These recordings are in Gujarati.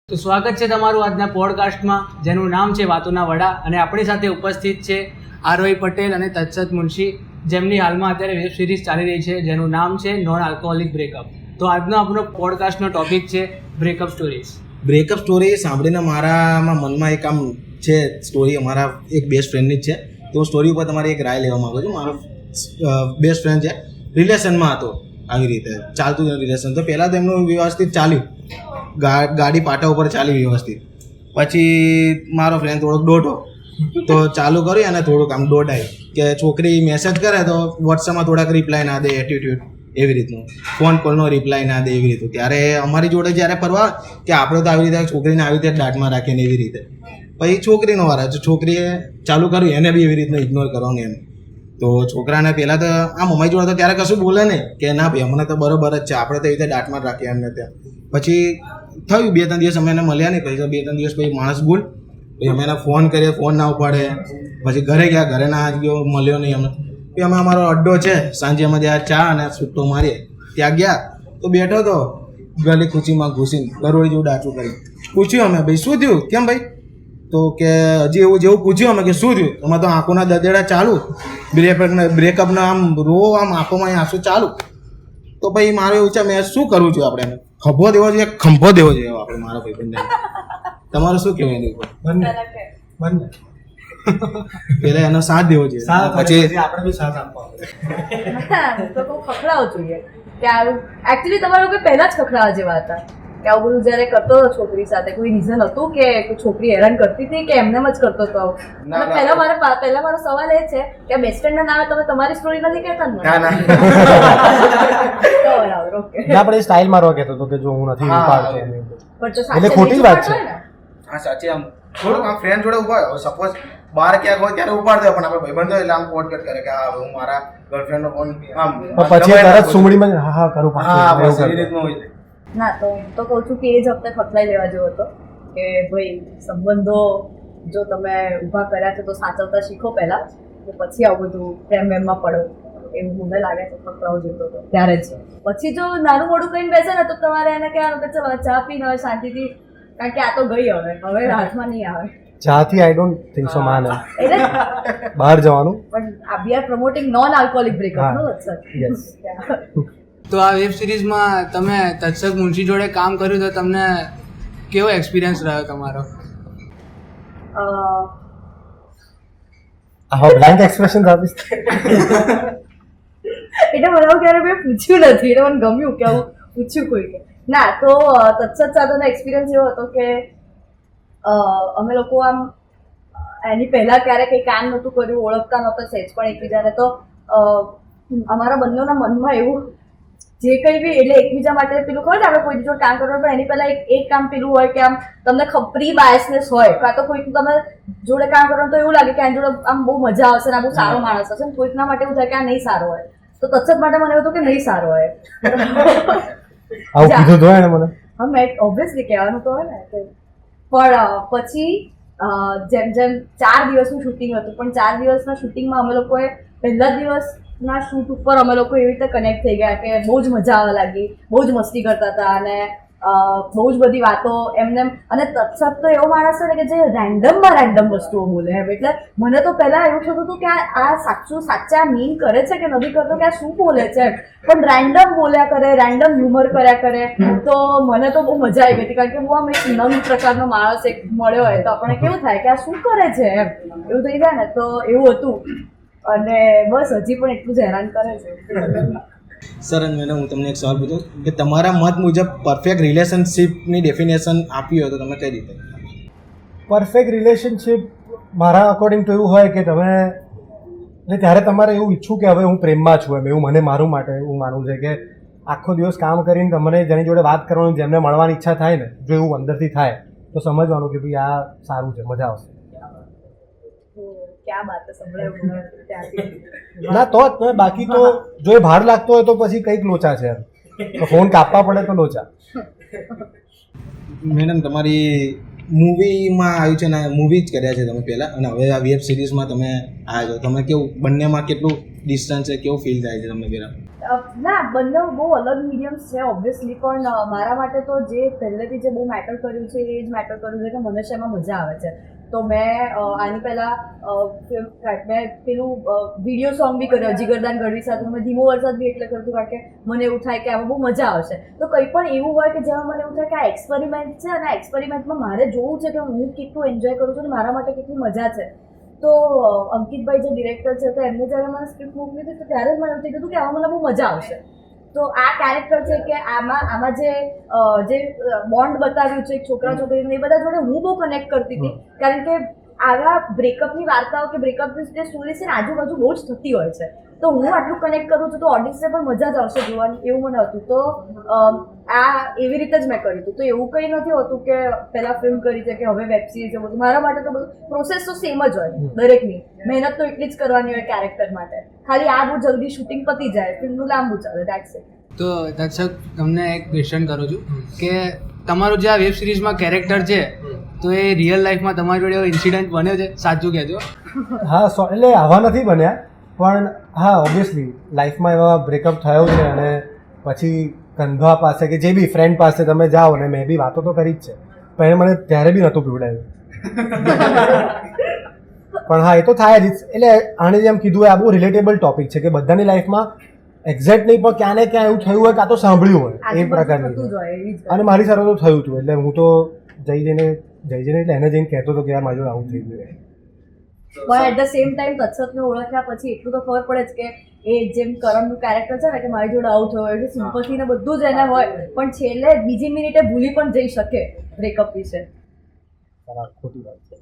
તો સ્વાગત છે તમારું આજના પોડકાસ્ટમાં, જેનું નામ છે વાતોના વડા. અને આપણી સાથે ઉપસ્થિત છે આરવાઈ પટેલ અને તત્સત મુનશી, જેમની હાલમાં અત્યારે વેબ સિરીઝ ચાલી રહી છે જેનું નામ છે નોન આલ્કોહોલિક બ્રેકઅપ. તો આજનો આપણો પોડકાસ્ટનો ટોપિક છે બ્રેકઅપ સ્ટોરીઝ. બ્રેકઅપ સ્ટોરી સાંભળીને મારામાં મનમાં એક આમ છે સ્ટોરી, અમારા એક બેસ્ટ ફ્રેન્ડની જ છે. તો સ્ટોરી ઉપર તમારી એક રાય લેવા માગું છું. મારો બેસ્ટ ફ્રેન્ડ છે, રિલેશનમાં હતો, આવી રીતે ચાલતું રિલેશન. તો પહેલાં તો એમનું વ્યવસ્થિત ચાલ્યું, ગાડી પાટા ઉપર ચાલી વ્યવસ્થિત. પછી મારો ફ્રેન્ડ થોડોક દોઢો, તો ચાલુ કરી અને થોડુંક આમ દોઢાય કે છોકરી મેસેજ કરે તો વોટ્સઅપમાં થોડાક રિપ્લાય ના દે, એટીટ્યુડ એવી રીતનું, ફોન કોલનો રિપ્લાય ના દે એવી રીતનું. ત્યારે અમારી જોડે જ્યારે ફરવા કે આપણે તો આવી રીતે છોકરીને આવી રીતે દાટમાં રાખીને એવી રીતે. પછી છોકરીનો વાર છે, છોકરીએ ચાલુ કર્યું એને બી એવી રીતના ઇગ્નોર કરવાનું એમ. તો છોકરાને પહેલાં તો આમ અમારી જોડે તો ત્યારે કશું બોલે નહીં કે ના ભાઈ અમને તો બરોબર જ છે, આપણે તો એવી રીતે દાટમાં જ રાખીએ એમને ત્યાં. પછી થયું 2-3 દિવસ અમે એને મળ્યા નહીં. પછી 2-3 દિવસ પછી માણસ ભૂલ, પછી અમે એને ફોન કરીએ, ફોન ના ઉપાડે. પછી ઘરે ગયા, ઘરે ના ગયો, મળ્યો નહીં અમને. પછી અમે અમારો અડ્ડો છે, સાંજે અમે ત્યાં ચા અને છૂટો મારીએ ત્યાં ગયા. તો બેઠો તો ગલી ખુશીમાં ઘૂસીને ગરોળી જેવું ડાચું કરી. પૂછ્યું અમે, ભાઈ શું થયું, કેમ ભાઈ? તો કે હજી એવું જેવું પૂછ્યું અમે કે શું થયું? એમાં તો આંખોના દદેડા ચાલુ, બ્રેકઅપના આમ રો, આમ આંખોમાં આંસુ ચાલુ. તો ભાઈ મારો એવું છે, મેં શું કરવું જોઈએ? આપણે ખભો દેવો જોઈએ, ખંભો દેવો જોઈએ આપણે મારા ભાઈ. તમારું શું કહેવાય એની ઉપર? પેલા એનો સાથ દેવો જોઈએ, પછી આપણે બી સાથ આપવો. તો બહુ ખખડાવો જોઈએ કે એકચ્યુઅલી તમારા લોકો પહેલા જ ખખડાવા જેવા હતા કે આવું બધું જ્યારે કરતો હતો છોકરી સાથે, કોઈ રીઝન હતું કે છોકરી હેરાન કરતી હતી કે એમને જ કરતો હતો? પહેલા મારો સવાલ એ છે કે બેસ્ટ ફ્રેન્ડના નામે તમે તમારી સ્ટોરી નથી કહેતા ને? બરાબર, ઓકે. ના પણ એ સ્ટાઇલ મારવા કહેતો હતો કે જો હું નથી ઉપાડતો, પણ તો એટલે ખોટી વાત છે. હા સાચી. આમ થોડુંક આમ ફ્રેન્ડ જોડે ઉભા હોય, સપોઝ બહાર ક્યાંક હોય ત્યારે ઉપાડ દે, પણ આપણે ભાઈબંધો એટલે આમ કોટ કટ કરે કે હા હું મારા ગર્લફ્રેન્ડનો ફોન આમ પછી તરત સુમડીમાં હા હા કરું હા પાછું બસ એવી રીતનું હોય છે. ના, તો હું તો કહું છું કે એ જ હપ્તે ખખડાઈ લેવા જેવો હતો કે ભાઈ સંબંધો જો તમે ઊભા કર્યા છે તો સાચવતા શીખો પહેલા, તો પછી આવું બધું પ્રેમ વેમમાં પડો, એવું મને લાગે છે ખખડાવો જેતો હતો ત્યારે જ. પછી જો નાનું મોડું કહીને બેસે ને તો તમારે એને કહેવાનું કે ચલો ચા પીને હવે શાંતિથી, કારણ કે આ તો ગઈ હવે હાથમાં નહીં આવે. ચાથી આઈ ડોન્ટ થિંક સો માને એટલે બહાર જવાનું. પણ we are promoting non alcoholic breakup, no sir? Yes. તો આ વેબ સિરીઝમાં તમે તત્સત મુનશી જોડે કામ કર્યું, તો તમને કેવો એક્સપિરિયન્સ રહ્યો તમારો? હા, બ્લેન્ક એક્સપ્રેશન આપીશ. એટલે મને ક્યારે મેં પૂછ્યું નથી, એટલે મને ગમ્યું કે આવું પૂછ્યું કોઈ. ના, તો તત્સત સાથેનો એક્સપિરિયન્સ એવો હતો કે અમે લોકો આમ એની પહેલાં ક્યારે કંઈ કામ નહોતું કર્યું, ઓળખતા નહોતા સહેજ પણ એકબીજાને. તો અમારા બંનેના મનમાં એવું જે કંઈ બી, એટલે એકબીજા માટે પેલું ખબર છે આપણે કોઈ જોડે કામ કરવાનું, પણ એની પહેલાં એક કામ પેલું હોય કે આમ તમને પ્રી બાયસનેસ હોય, કાં તો કોઈક તમે જોડે કામ કરવાનું તો એવું લાગે કે આની જોડે આમ બહુ મજા આવશે ને આ બહુ સારો માણસ હશે, ને કોઈકના માટે એવું થાય કે આ નહીં સારો હોય. તો તત્સત માટે મને એવું હતું કે નહીં સારો હોય. આવું કીધું તો એને મને. હા, મેં ઓબ્વિયસલી કહેવાનું તો હોય ને. પણ પછી જેમ જેમ 4 દિવસનું શૂટિંગ હતું, પણ 4 દિવસના શૂટિંગમાં અમે લોકોએ પહેલા દિવસના શૂટ ઉપર અમે લોકો એવી રીતે કનેક્ટ થઈ ગયા કે બહુ જ મજા આવવા લાગી, બહુ જ મસ્તી કરતા હતા અને બહુ જ બધી વાતો એમને. અને તત્સત તો એવો માણસ છે ને કે જે રેન્ડમ વસ્તુઓ બોલે એમ. એટલે મને તો પહેલાં એવું થતું હતું કે આ સાચા મીન કરે છે કે નથી કરતો, કે આ શું બોલે છે, પણ રેન્ડમ બોલ્યા કરે, રેન્ડમ હ્યુમર કર્યા કરે. તો મને તો બહુ મજા આવી ગઈ હતી, કારણ કે હું આમ એક નવી પ્રકારનો માણસ એક મળ્યો હોય તો આપણને કેવું થાય કે આ શું કરે છે એમ, એવું થઈ જાય ને. તો એવું હતું અને બસ હજી પણ એટલું જ હેરાન કરે છે. સર મેડમ, હું તમને એક સવાલ પૂછું કે તમારા મત મુજબ પરફેક્ટ રિલેશનશિપની ડેફિનેશન આપી હોય તો તમે કઈ રીતે? પરફેક્ટ રિલેશનશિપ મારા અકોર્ડિંગ તો એવું હોય કે તમે એટલે ત્યારે તમારે એવું ઈચ્છું કે હવે હું પ્રેમમાં છું એમ, એવું મને મારું માટે એવું માનવું છે કે આખો દિવસ કામ કરીને તમને જેની જોડે વાત કરવાની, જેમને મળવાની ઈચ્છા થાય ને, જો એવું અંદરથી થાય તો સમજવાનું કે ભાઈ આ સારું છે, મજા આવશે. ક્યાં બાત સંભળાયું ના તો જ, બાકી તો જો એ ભાર લાગતો હોય તો પછી કંઈક લોચા છે એમ, તો ફોન કાપવા પડે તો લોચા. મેડમ, તમારી મૂવીમાં આવ્યું છે ને, મૂવી જ કર્યા છે તમે પહેલાં, અને હવે આ વેબ સિરીઝમાં તમે આવ્યા છો. તમે કેવું બંનેમાં કેટલું ડિસ્ટન્સ છે, કેવું ફીલ થાય છે તમને બેરા? ના, બંને બહુ અલગ મીડિયમ્સ છે ઓબ્વિયસલી, પણ મારા માટે તો જે પહેલેથી જે બહુ મેટર કર્યું છે એ જ મેટર કર્યું છે કે મને શેમાં મજા આવે છે. તો મેં આની પહેલાં મેં પેલું વિડીયો સોંગ બી કર્યો જીગરદાન ગઢવી સાથે. મેં ધીમો વરસાદ બી એટલે કરતું કારણ કે મને એવું થાય કે આમાં બહુ મજા આવશે. તો કંઈ પણ એવું હોય કે જેમાં મને એવું થાય કે આ એક્સપેરિમેન્ટ છે અને આ એક્સપેરિમેન્ટમાં મારે જોવું છે કે હું કેટલું એન્જોય કરું છું અને મારા માટે કેટલી મજા છે. તો અંકિતભાઈ જે ડિરેક્ટર છે તો એમને જ્યારે મને સ્ક્રિપ્ટ મોકલી હતી તો ત્યારે જ મને એવું થઈ ગયું કે આમાં મને બહુ મજા આવશે. તો આ કેરેક્ટર છે કે આમાં જે બોન્ડ બતાવ્યું છે છોકરા છોકરીને એ બધા જોડે હું બહુ કનેક્ટ કરતી હતી, કારણ કે આવા બ્રેકઅપની વાર્તાઓ કે બ્રેકઅપની જે સ્ટોરી છે ને આજુબાજુ બહુ જ થતી હોય છે. તો હું આટલું કનેક્ટ કરું છું તો ઓડિયન્સને પણ મજા જ આવશે જોવાની, એવું મને હતું. તો આ એવી રીતે જ મેં કર્યું હતું. તો એવું કંઈ નથી હોતું કે પહેલાં ફિલ્મ કરી છે કે હવે વેબ સિરીઝ છે બધું. મારા માટે તો બધું પ્રોસેસ તો સેમ જ હોય દરેકની. મહેનત તો એટલી જ કરવાની હોય કેરેક્ટર માટે. ખાલી આ બહુ જલ્દી શૂટિંગ પતી જાય, ફિલ્મનું લાંબુ ચાલે, દેટ્સ ઇટ. તો દર્શક તમને એક ક્વેશ્ચન કરું છું કે તમારું જે આ વેબ સિરીઝમાં કેરેક્ટર છે તો એ રિયલ લાઈફમાં તમારી જોડે એવો ઇન્સિડન્ટ બન્યો છે? સાચું કહેજો. હા, એટલે આવા નથી બન્યા, પણ હા ઓબ્વિયસલી લાઈફમાં એવા બ્રેકઅપ થયો છે અને પછી કંધા પાસે કે જે બી ફ્રેન્ડ પાસે તમે જાઓ ને મેં બી વાતો તો કરી જ છે, પણ એને મને ત્યારે બી નહોતું પીવડાવ્યું. પણ હા, એ તો થાય જ. એટલે આણે જેમ કીધું આ બહુ રિલેટેબલ ટોપિક છે કે બધાની લાઈફમાં એક્ઝેક્ટ નહીં પણ ક્યાં ને ક્યાં એવું થયું હોય કાં તો સાંભળ્યું હોય એ પ્રકારની. અને મારી સાથે તો થયું હતું, એટલે હું તો જઈ જઈને એટલે એને જઈને કહેતો હતો કે આ મારી જોડે આવું થઈ ગયું. પણ એટ ધ સેમ ટાઈમ તત્સતને ઓળખ્યા પછી એટલું તો ખબર પડે જ કે એ જેમ કરણનું કેરેક્ટર છે ને કે મારી જોડે આવું થયું એટલે સિમ્પથી ને બધું જ એને હોય, પણ છેલ્લે બીજી મિનિટે ભૂલી પણ જઈ શકે બ્રેકઅપ વિશે. ખોટી વાત છે.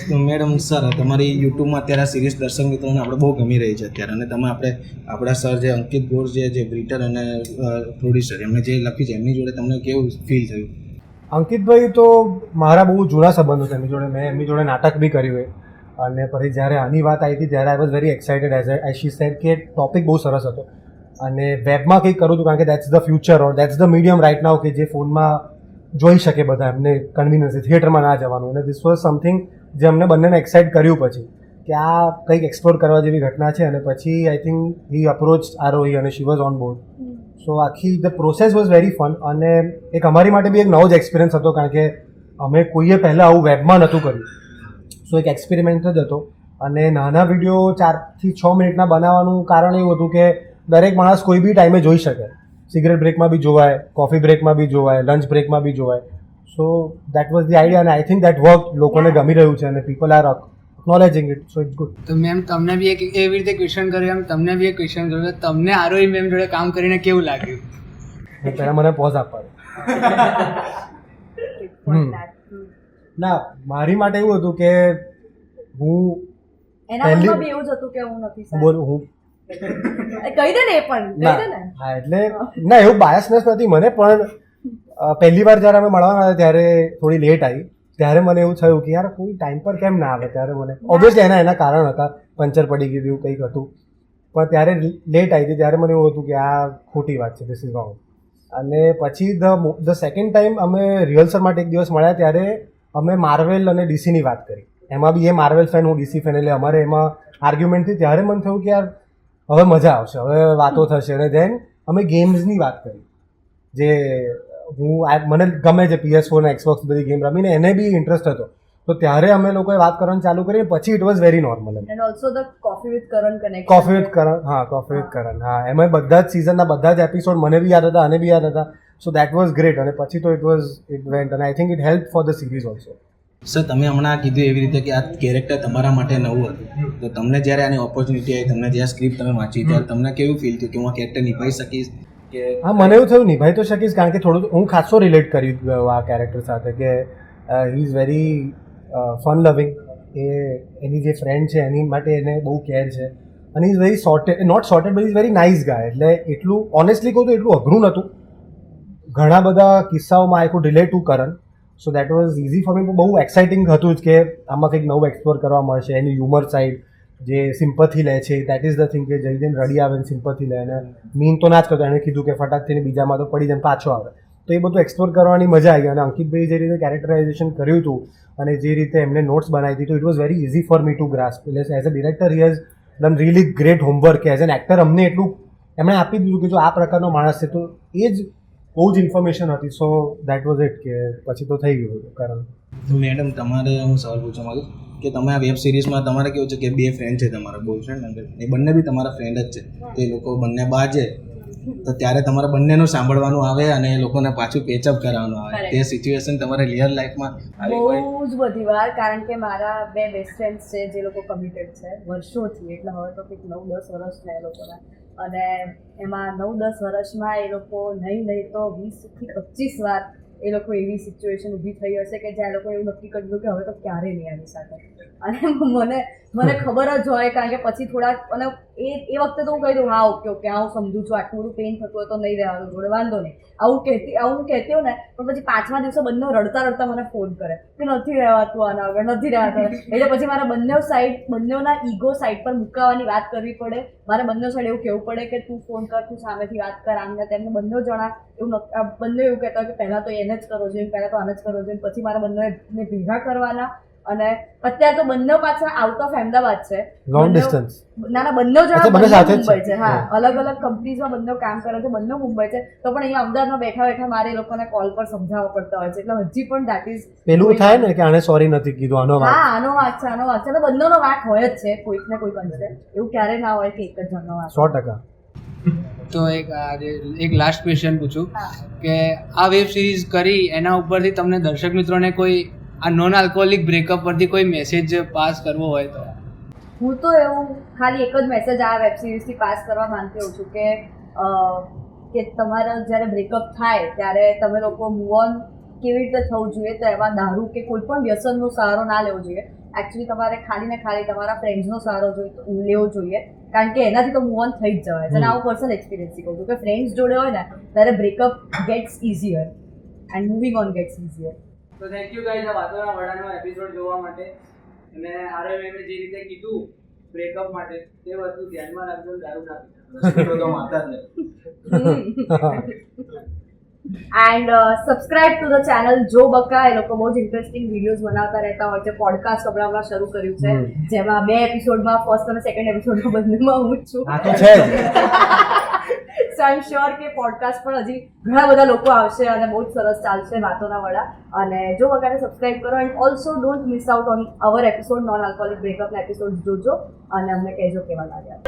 તો મેડમ સર, તમારી યુટ્યુબમાં અત્યારે આ સિરીઝ દર્શક મિત્રોને આપણે બહુ ગમી રહી છે અત્યારે, અને તમે આપણા સર જે અંકિત ઘોષ જે બ્રિટર અને પ્રોડ્યુસર એમને જે લખ્યું છે એમની જોડે તમને કેવું ફીલ થયું? અંકિતભાઈ તો મારા બહુ જૂના સંબંધો છે એમની જોડે. મેં એમની જોડે નાટક બી કર્યું હોય અને પછી જ્યારે આની વાત આવી હતી ત્યારે I was very excited as she said કે ટોપિક બહુ સરસ હતો અને વેબમાં કંઈક કરું છું કારણ કે that's the future or that's the medium right now કે જે ફોનમાં જોઈ શકે બધા, એમને કન્વિન્યન્સ, થિયેટરમાં ના જવાનું. અને ધીસ વોઝ સમથિંગ જે અમને બંનેને એક્સાઇટ કર્યું પછી કે આ કંઈક એક્સપ્લોર કરવા જેવી ઘટના છે. અને પછી આઈ થિંક હી અપ્રોચ આરોહી અને શી વોઝ ઓન બોર્ડ. સો આખી the process was very fun અને એક અમારી માટે બી એક નવો જ એક્સપિરિયન્સ હતો કારણ કે અમે કોઈએ પહેલાં આવું વેબમાં નહોતું કર્યું. સો એક એક્સપેરિમેન્ટ જ હતો. અને નાના વિડીયો 4 થી 6 મિનિટના બનાવવાનું કારણ એવું હતું કે દરેક માણસ કોઈ બી ટાઈમે જોઈ શકે. સિગરેટ બ્રેકમાં બી જોવાય, કોફી બ્રેકમાં બી જોવાય, લંચ બ્રેકમાં બી જોવાય. સો દેટ વોઝ ધી આઈડિયા અને આઈ થિંક દેટ વર્ક. લોકોને ગમી રહ્યું છે અને people are acknowledging it, so it's good. તો મેમ તમને બી એક એવી રીતે ક્વેશ્ચન કર્યું એમ તમને બી એક ક્વેશ્ચન કર્યું, તમને આરોહી મેમ જોડે કામ કરીને કેવું લાગ્યું? પહેલાં મને પોઝ આપવા દે. ના, મારી માટે એવું હતું કે હું એના મનમાં બી એવું જ હતું કે હું નથી સારી. બોલું હું કહી દે ને એ પણ કહી દે ને. હા, એટલે ના એવું બાયસનેસ નથી મને, પણ પહેલી વાર જ્યારે અમે મળવાના હતા ત્યારે થોડી લેટ આવી. ત્યારે મને એવું થયું કે યાર કોઈ ટાઈમ પર કેમ ના આવે. ત્યારે મને ઓબ્વિયસલી એના કારણ હતા, પંચર પડી ગયું એવું કંઈક હતું, પણ ત્યારે લેટ આવી હતી. ત્યારે મને એવું હતું કે આ ખોટી વાત છે, ધીસ ઇઝ રોંગ. અને પછી ધ સેકન્ડ ટાઈમ અમે રિહર્સલ માટે એક દિવસ મળ્યા ત્યારે અમે માર્વેલ અને ડીસીની વાત કરી. એમાં બી એ માર્વેલ ફેન, હું ડીસી ફેન, એટલે અમારે એમાં આર્ગ્યુમેન્ટ થઈ. ત્યારે મને થયું કે યાર હવે મજા આવશે, હવે વાતો થશે. અને ધેન અમે ગેમ્સની વાત કરી, જે મને ગમે છે PS4 અને Xbox બધી ગેમ રમીને એને બી ઇન્ટરેસ્ટ હતો. તો ત્યારે અમે લોકોએ વાત કરવાનું ચાલુ કરી. પછી it was very normal. And also the coffee with Karan connection. Coffee with Karan, હા, કોફી વિથ કરણ, હા. એમાં બધા જ સિઝનના બધા જ એપિસોડ મને બી યાદ હતા, આને બી યાદ હતા. સો દેટ વોઝ ગ્રેટ. અને પછી તો ઇટ વેન્ટ અને I think it help for the series also. Sir, તમે હમણાં કીધું એવી રીતે કે આ કેરેક્ટર તમારા માટે નવું હતું, તો તમને જ્યારે આની ઓપોર્ચ્યુનિટી આવી, તમને જ્યારે સ્ક્રિપ્ટ તમે વાંચી ત્યારે તમને કેવું ફીલ થયું કે હું આ કેરેક્ટર નિભાવી શકીશ? કે હા, મને એવું થયું નિભાઈ તો શકીશ, કારણ કે થોડું હું ખાસો રિલેટ કરી ગયો આ કેરેક્ટર સાથે કે હી ઇઝ વેરી ફન લવિંગ. એની જે ફ્રેન્ડ છે એની માટે એને બહુ કેર છે અને is very sorted, not sorted but is very nice guy. એટલે એટલું ઓનેસ્ટલી કહું તો એટલું અઘરું નહોતું. ઘણા બધા કિસ્સાઓમાં I could relate to Karan. So that was easy for me. બહુ એક્સાઇટિંગ હતું જ કે આમાં કંઈક નવું એક્સપ્લોર કરવા મળશે. એની હ્યુમર સાઇડ જે સિમ્પથી લે છે, દેટ ઇઝ ધ થિંગ કે જઈને રડી આવે ને સિમ્પથી લે. અને મીન તો ના જ કરતો, એણે કીધું કે ફટાકથી બીજામાં તો પડી જાય પાછો આવે. તો એ બધું એક્સપ્લોર કરવાની મજા આવી. અને અંકિતભાઈ જે રીતે કેરેક્ટરાઇઝેશન કર્યું હતું અને જે રીતે એમને નોટ્સ બનાવી હતી, તો it was very easy for me to grasp. એટલે as a director he has done really great homework as an actor. અમને એટલું એમણે આપી દીધું કે જો આ પ્રકારનો માણસ છે તો એ જ બહુ જ ઇન્ફોર્મેશન હતી. સો દેટ વોઝ ઇટ કે પછી તો થઈ ગયું હતું કારણ. તો મેડમ તમારે હું સવાલ પૂછવા માંગુ કે તમે આ વેબ સિરીઝમાં તમારે કેવું છે કે બે ફ્રેન્ડ છે તમારા બોયફ્રેન્ડ અને એ બંને બી તમારા ફ્રેન્ડ જ છે, તો એ લોકો બંને બહાર છે તો ત્યારે તમારે બંનેનું સાંભળવાનું આવે અને એ લોકોને પાછું પેચઅપ કરાવવાનું આવે. તે સિચ્યુએશન તમારે રિયલ લાઈફમાં આવી હોય? બહુ જ બધી વાર, કારણ કે મારા બે બેસ્ટ ફ્રેન્ડ્સ છે જે લોકો કમિટેડ છે વર્ષોથી, એટલે હવે તો કંઈક 9-10 વર્ષ થયા એ લોકોના, અને એમાં 9-10 વર્ષમાં એ લોકો નહીં તો 20 થી 25 વાર એ લોકો એવી સિચ્યુએશન ઊભી થઈ હશે કે જ્યાં લોકો એવું નક્કી કર્યું કે હવે તો ક્યારે નહીં આની સાથે. અને મને ખબર જ હોય, કારણ કે પછી થોડાક અને એ વખતે તો હું કહી દઉં હા ઓકે હા હું સમજુ છું, આટલું બધું પેઇન થતું હોય તો નહીં રહેવાનું જોડે, વાંધો નહીં, આવું કહેતી હોય ને. પણ પછી 5મા દિવસે બંને રડતા મને ફોન કરે કે નથી રહેવાતું આના આગળ, નથી રહેવાતું. એટલે પછી મારા બંનેના ઈગો સાઈડ પર મુકાવવાની વાત કરવી પડે. મારે બંને સાઈડ એવું કહેવું પડે કે તું ફોન કર, તું સામેથી વાત કર, આમને તેમને. બંને જણા બંને એવું કહેતા હોય કે પહેલાં તો એને જ કરવો જોઈએ, પહેલાં તો આને જ કરવો જોઈએ, પછી મારા બંનેને ભેગા કરવાના. અને અત્યારે તો બંને પાછા આઉટ ઓફ અમદાવાદ છે, લોંગ ડિસ્ટન્સ. ના બંને જણા બંને સાથે જ મુંબઈ છે. હા, અલગ અલગ કંપનીઝમાં બંને કામ કરે છે, બંને મુંબઈ છે, તો પણ અહીંયા અમદાવાદમાં બેઠા મારે એ લોકોને કોલ પર સમજાવવા પડતા હોય છે. એટલે હજી પણ દેટ ઇઝ પેલું થાય ને કે આને સોરી નથી કીધું, આનો વાત. હા, આનો વાત છે એટલે બંનેનો વાત હોય જ છે કોઈક ને કોઈક અંશે. એવું ક્યારેય ના હોય કે એક જ જણનો વાત. 100%. તો એક લાસ્ટ ક્વેશ્ચન પૂછું કે આ વેબ સિરીઝ કરી એના ઉપરથી તમને દર્શક મિત્રોને કોઈ આ નોન આલ્કોહોલિક બ્રેકઅપ પરથી કોઈ મેસેજ પાસ કરવો હોય તો? હું તો એવું ખાલી એક જ મેસેજ આ વેબ સિરીઝથી પાસ કરવા માંગતી હોઉં છું કે તમારા જ્યારે બ્રેકઅપ થાય ત્યારે તમે લોકો મૂવ ઓન કેવી રીતે થવું જોઈએ. તો એમાં દારૂ કે કોઈ પણ વ્યસનનો સહારો ના લેવો જોઈએ. એકચ્યુઅલી તમારે ખાલી ને ખાલી તમારા ફ્રેન્ડ્સનો સહારો લેવો જોઈએ, કારણ કે એનાથી તો મૂવ ઓન થઈ જ જવાય છે. અને આવું પર્સનલ એક્સપિરિયન્સથી કહું છું કે ફ્રેન્ડ્સ જોડે હોય ને ત્યારે breakup gets easier and moving on gets easier. તો થેન્ક યુ ગાઈઝ આ વાતોના વડાનો એપિસોડ જોવા માટે. અને આરએમએ જે રીતે કીધું બ્રેકઅપ માટે તે વસ્તુ ધ્યાનમાં રાખજો, દારૂ ના પીતા તો માતા જ નહીં. And subscribe to the channel જો બકા. એ લોકો બહુ જ ઇન્ટરેસ્ટિંગ વિડીયોઝ બનાવતા રહેતા હોય છે. પોડકાસ્ટ હમણાં શરૂ કર્યું છે, જેમાં 2 એપિસોડમાં ફર્સ્ટ અને સેકન્ડ એપિસોડમાં બંનેમાં હું જ છું. આ તો છે જ. સો આઈ એમ શ્યોર કે પોડકાસ્ટ પણ હજી ઘણા બધા લોકો આવશે અને બહુ જ સરસ ચાલશે વાતોના વડા. અને જો બકાને સબસ્ક્રાઇબ કરો and also don't miss out on our episode non alcoholic બ્રેકઅપના એપિસોડ જોજો અને અમને કહેજો કેવા લાગ્યા.